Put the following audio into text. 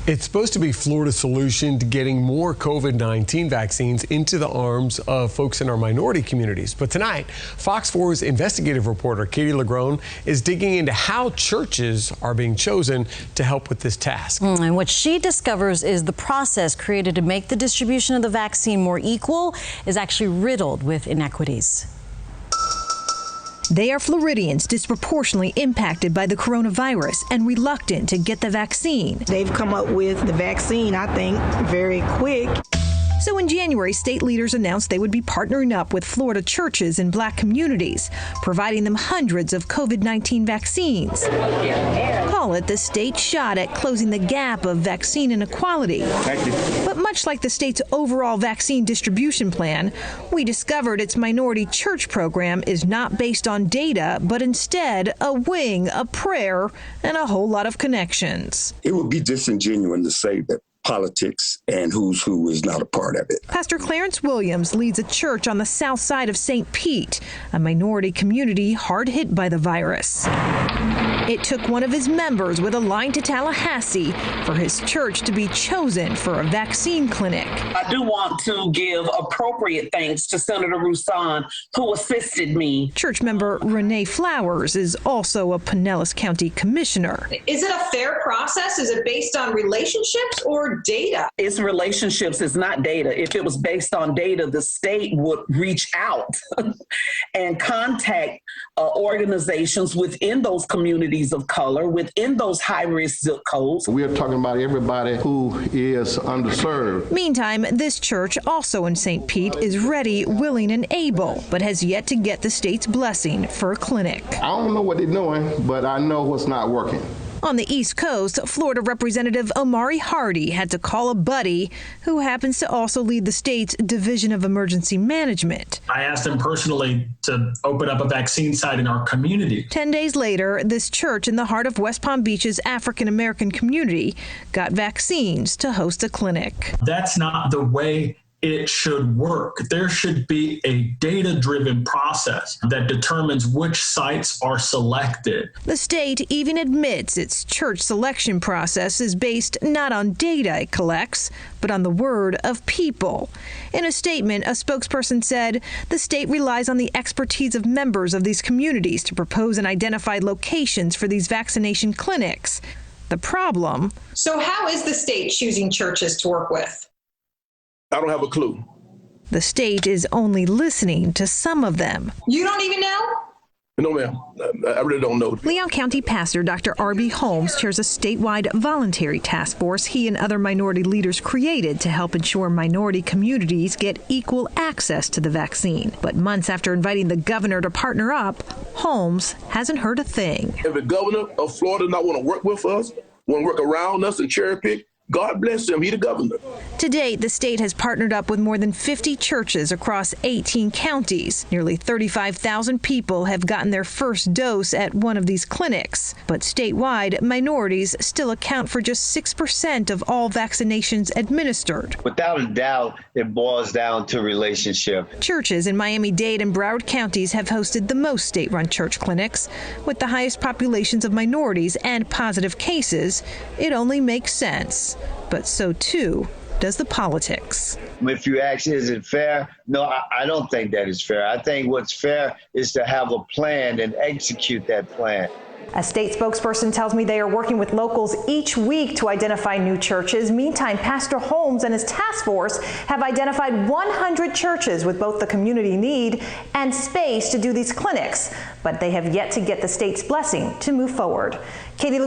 It's supposed to be Florida's solution to getting more COVID-19 vaccines into the arms of folks in our minority communities. But tonight, Fox 4's investigative reporter Katie Legrone is digging into how churches are being chosen to help with this task. And what she discovers is the process created to make the distribution of the vaccine more equal is actually riddled with inequities. They are Floridians disproportionately impacted by the coronavirus and reluctant to get the vaccine. They've come up with the vaccine, I think, very quick. So in January, state leaders announced they would be partnering up with Florida churches and Black communities, providing them hundreds of COVID-19 vaccines. Call it the state shot at closing the gap of vaccine inequality. Thank you. But much like the state's overall vaccine distribution plan, we discovered its minority church program is not based on data, but instead a wing, a prayer, and a whole lot of connections. It would be disingenuous to say that politics and who's who is not a part of it. Pastor Clarence Williams leads a church on the south side of St. Pete, a minority community hard hit by the virus. It took one of his members with a line to Tallahassee for his church to be chosen for a vaccine clinic. I do want to give appropriate thanks to Senator Roussan, who assisted me. Church member Renee Flowers is also a Pinellas County commissioner. Is it a fair process? Is it based on relationships or data? It's relationships, it's not data. If it was based on data, the state would reach out and contact organizations within those communities of color, within those high-risk zip codes. We are talking about everybody who is underserved. Meantime, this church, also in St. Pete, is ready, willing, and able, but has yet to get the state's blessing for a clinic. I don't know what they're doing, but I know what's not working. On the East Coast, Florida Representative Omari Hardy had to call a buddy who happens to also lead the state's Division of Emergency Management. I asked him personally to open up a vaccine site in our community. 10 days later, this church in the heart of West Palm Beach's African-American community got vaccines to host a clinic. That's not the way it should work. There should be a data-driven process that determines which sites are selected. The state even admits its church selection process is based not on data it collects, but on the word of people. In a statement, a spokesperson said the state relies on the expertise of members of these communities to propose and identify locations for these vaccination clinics. The problem? So how is the state choosing churches to work with? I don't have a clue. The state is only listening to some of them. You don't even know? No, ma'am. I really don't know. Leon County Pastor Dr. R.B. Holmes chairs a statewide voluntary task force he and other minority leaders created to help ensure minority communities get equal access to the vaccine. But months after inviting the governor to partner up, Holmes hasn't heard a thing. If the governor of Florida not want to work with us, want to work around us and cherry pick, God bless him. He's the governor. To date, the state has partnered up with more than 50 churches across 18 counties. Nearly 35,000 people have gotten their first dose at one of these clinics. But statewide, minorities still account for just 6% of all vaccinations administered. Without a doubt, it boils down to relationship. Churches in Miami-Dade and Broward counties have hosted the most state-run church clinics. With the highest populations of minorities and positive cases, it only makes sense. But so too does the politics. If you ask, is it fair? No, I don't think that is fair. I think what's fair is to have a plan and execute that plan. A state spokesperson tells me they are working with locals each week to identify new churches. Meantime, Pastor Holmes and his task force have identified 100 churches with both the community need and space to do these clinics, but they have yet to get the state's blessing to move forward. Katie